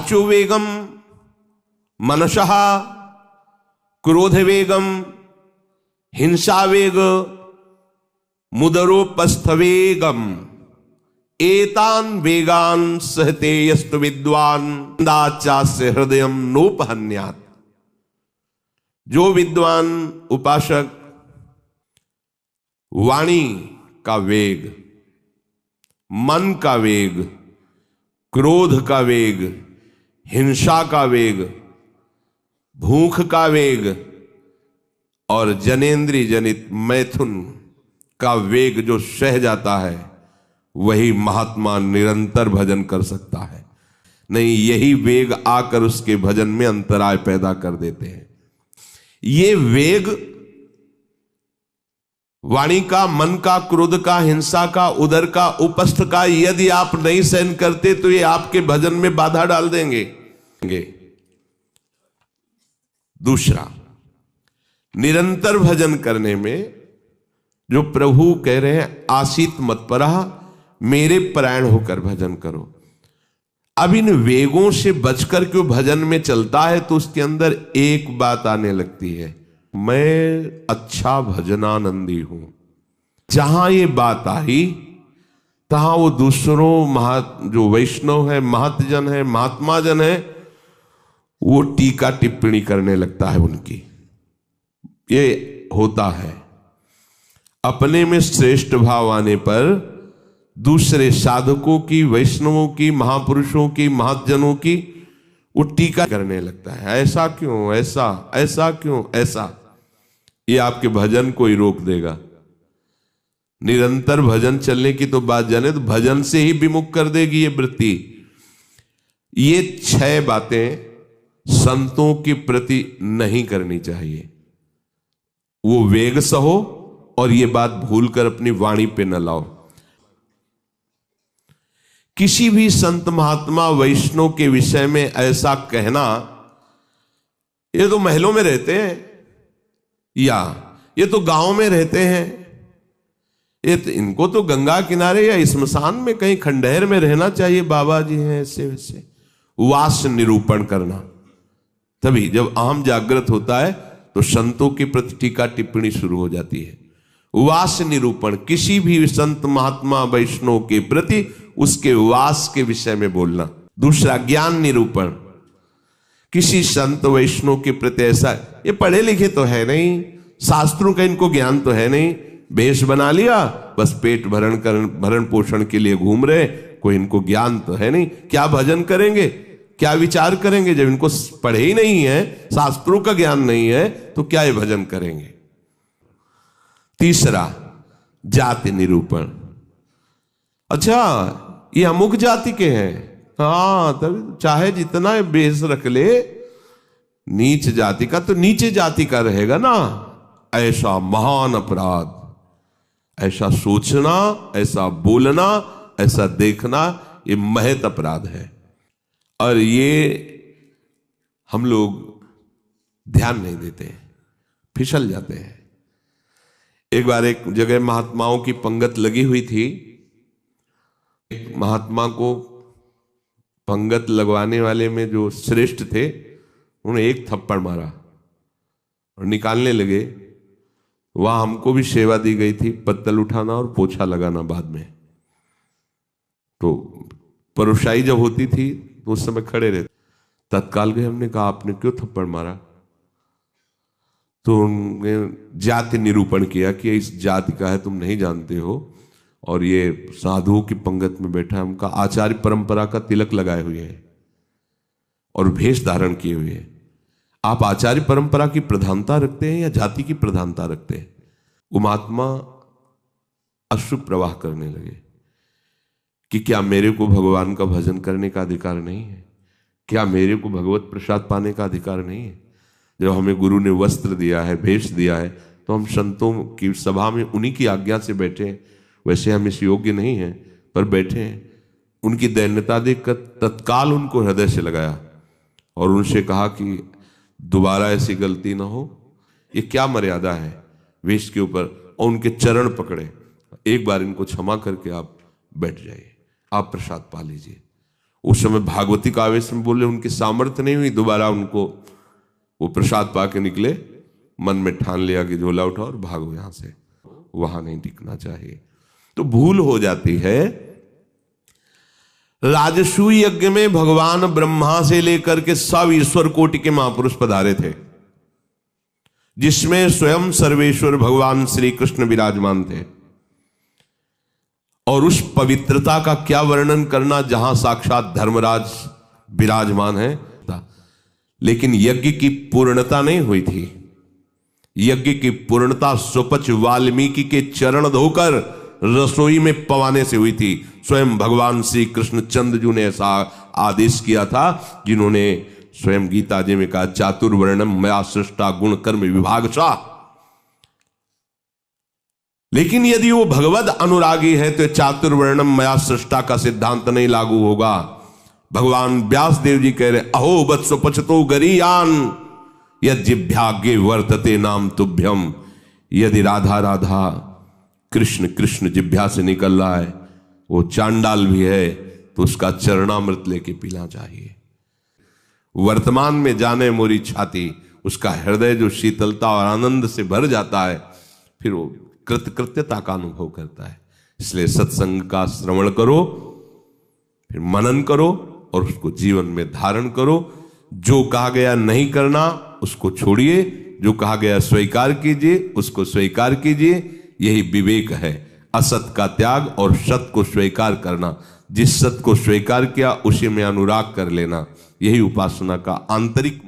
वाचो वेगम, मनसः क्रोध वेगम, हिंसा वेग, मुदरोपस्थ वेगम, एतान वेगान सहते यस्तु विद्वान दाचास्य हृदयम नोपहन्यात्। जो विद्वान उपासक वाणी का वेग, मन का वेग, क्रोध का वेग, हिंसा का वेग, भूख का वेग और जनेन्द्रिय जनित मैथुन का वेग जो सह जाता है, वही महात्मा निरंतर भजन कर सकता है। नहीं, यही वेग आकर उसके भजन में अंतराय पैदा कर देते हैं। ये वेग वाणी का, मन का, क्रोध का, हिंसा का, उदर का, उपस्थ का यदि आप नहीं सहन करते तो ये आपके भजन में बाधा डाल देंगे। दूसरा, निरंतर भजन करने में जो प्रभु कह रहे हैं आसीत मत्परा, मेरे परायण होकर भजन करो। अब इन वेगों से बचकर क्यों भजन में चलता है तो उसके अंदर एक बात आने लगती है, मैं अच्छा भजनानंदी हूं। जहां ये बात आई तहां वो दूसरों जो वैष्णव है, महतजन है, महात्मा जन है, वो टीका टिप्पणी करने लगता है उनकी। ये होता है अपने में श्रेष्ठ भाव आने पर दूसरे साधकों की, वैष्णवों की, महापुरुषों की, महतजनों की वो टीका करने लगता है। ऐसा क्यों, ऐसा, ऐसा क्यों, ऐसा। ये आपके भजन को ही रोक देगा। निरंतर भजन चलने की तो बात जाने तो भजन से ही विमुख कर देगी ये वृत्ति। ये 6 बातें संतों के प्रति नहीं करनी चाहिए। वो वेग सहो और ये बात भूलकर अपनी वाणी पे न लाओ। किसी भी संत महात्मा वैष्णव के विषय में ऐसा कहना, ये तो महलों में रहते हैं या ये तो गांव में रहते हैं, ये तो इनको तो गंगा किनारे या स्मशान में कहीं खंडहर में रहना चाहिए, बाबा जी हैं ऐसे वैसे। वास निरूपण करना, तभी जब अहम जागृत होता है तो संतों के प्रति टीका टिप्पणी शुरू हो जाती है। वास निरूपण, किसी भी संत महात्मा वैष्णव के प्रति उसके वास के विषय में बोलना। दूसरा, ज्ञान निरूपण, किसी संत वैष्णव के प्रति ऐसा, ये पढ़े लिखे तो है नहीं, शास्त्रों का इनको ज्ञान तो है नहीं, भेष बना लिया, बस पेट भरण पोषण के लिए घूम रहे, कोई इनको ज्ञान तो है नहीं। क्या भजन करेंगे, क्या विचार करेंगे जब इनको पढ़े ही नहीं है, शास्त्रों का ज्ञान नहीं है, तो क्या ये भजन करेंगे। तीसरा, जाति निरूपण, अच्छा ये अमुक जाति के हैं, हाँ तब चाहे जितना बेस रख ले, नीच जाति का तो नीचे जाति का रहेगा ना। ऐसा महान अपराध, ऐसा सोचना, ऐसा बोलना, ऐसा देखना, ये महत अपराध है और ये हम लोग ध्यान नहीं देते, फिसल जाते हैं। एक बार एक जगह महात्माओं की पंगत लगी हुई थी। एक महात्मा को पंगत लगवाने वाले में जो श्रेष्ठ थे, उन्होंने एक थप्पड़ मारा और निकालने लगे। वहां हमको भी सेवा दी गई थी, पत्तल उठाना और पोछा लगाना बाद में। तो परोसाई जब होती थी तो उस समय खड़े रहते, तत्काल गए, हमने कहा आपने क्यों थप्पड़ मारा? तो उन्होंने जाति निरूपण किया कि इस जाति का है, तुम नहीं जानते हो, और ये साधुओं की पंगत में बैठा है, उनका आचार्य परंपरा का तिलक लगाए हुए है और भेष धारण किए हुए है। आप आचार्य परंपरा की प्रधानता रखते हैं या जाति की प्रधानता रखते हैं? वो महात्मा अश्रु प्रवाह करने लगे कि क्या मेरे को भगवान का भजन करने का अधिकार नहीं है? क्या मेरे को भगवत प्रसाद पाने का अधिकार नहीं है? जब हमें गुरु ने वस्त्र दिया है, भेष दिया है, तो हम संतों की सभा में उन्हीं की आज्ञा से बैठे हैं। वैसे हम इस योग्य नहीं हैं, पर बैठे हैं। उनकी दैन्यता देखकर तत्काल उनको हृदय से लगाया और उनसे कहा कि दोबारा ऐसी गलती ना हो। ये क्या मर्यादा है वेश के ऊपर? और उनके चरण पकड़े, एक बार इनको क्षमा करके आप बैठ जाइए, आप प्रसाद पा लीजिए। उस समय भागवती का आवेश में बोले, उनकी सामर्थ्य नहीं हुई, दोबारा उनको वो प्रसाद पाके निकले, मन में ठान लिया कि झोला उठाओ और भागो यहां से, वहां नहीं टिकना चाहिए। तो भूल हो जाती है। राजसूय यज्ञ में भगवान ब्रह्मा से लेकर के सब ईश्वर कोटि के महापुरुष पधारे थे, जिसमें स्वयं सर्वेश्वर भगवान श्री कृष्ण विराजमान थे। और उस पवित्रता का क्या वर्णन करना, जहां साक्षात धर्मराज विराजमान है। लेकिन यज्ञ की पूर्णता नहीं हुई थी। यज्ञ की पूर्णता सुपच वाल्मीकि के चरण धोकर रसोई में पवाने से हुई थी। स्वयं भगवान श्री कृष्ण चंद्रजू ने ऐसा आदेश किया था, जिन्होंने स्वयं गीता जी में कहा, चातुर्वर्णम मया सृष्टा गुण कर्म विभागशः। लेकिन यदि वो भगवद अनुरागी है तो चातुर्वर्णम मया सृष्टा का सिद्धांत नहीं लागू होगा। भगवान व्यास देव जी कह रहे, अहो वत्स पचतो गरीयान यज्ञाग्ञे वर्तते नाम तुभ्यम। यदि राधा राधा कृष्ण कृष्ण जिभ्या से निकल रहा है, वो चांडाल भी है, तो उसका चरणामृत लेके पीना चाहिए। वर्तमान में जाने मोरी छाती, उसका हृदय जो शीतलता और आनंद से भर जाता है, फिर वो कृतकृत्यता का अनुभव करता है। इसलिए सत्संग का श्रवण करो, फिर मनन करो और उसको जीवन में धारण करो। जो कहा गया नहीं करना उसको छोड़िए, जो कहा गया स्वीकार कीजिए उसको स्वीकार कीजिए। यही विवेक है, असत का त्याग और सत को स्वीकार करना। जिस सत को स्वीकार किया उसी में अनुराग कर लेना, यही उपासना का आंतरिक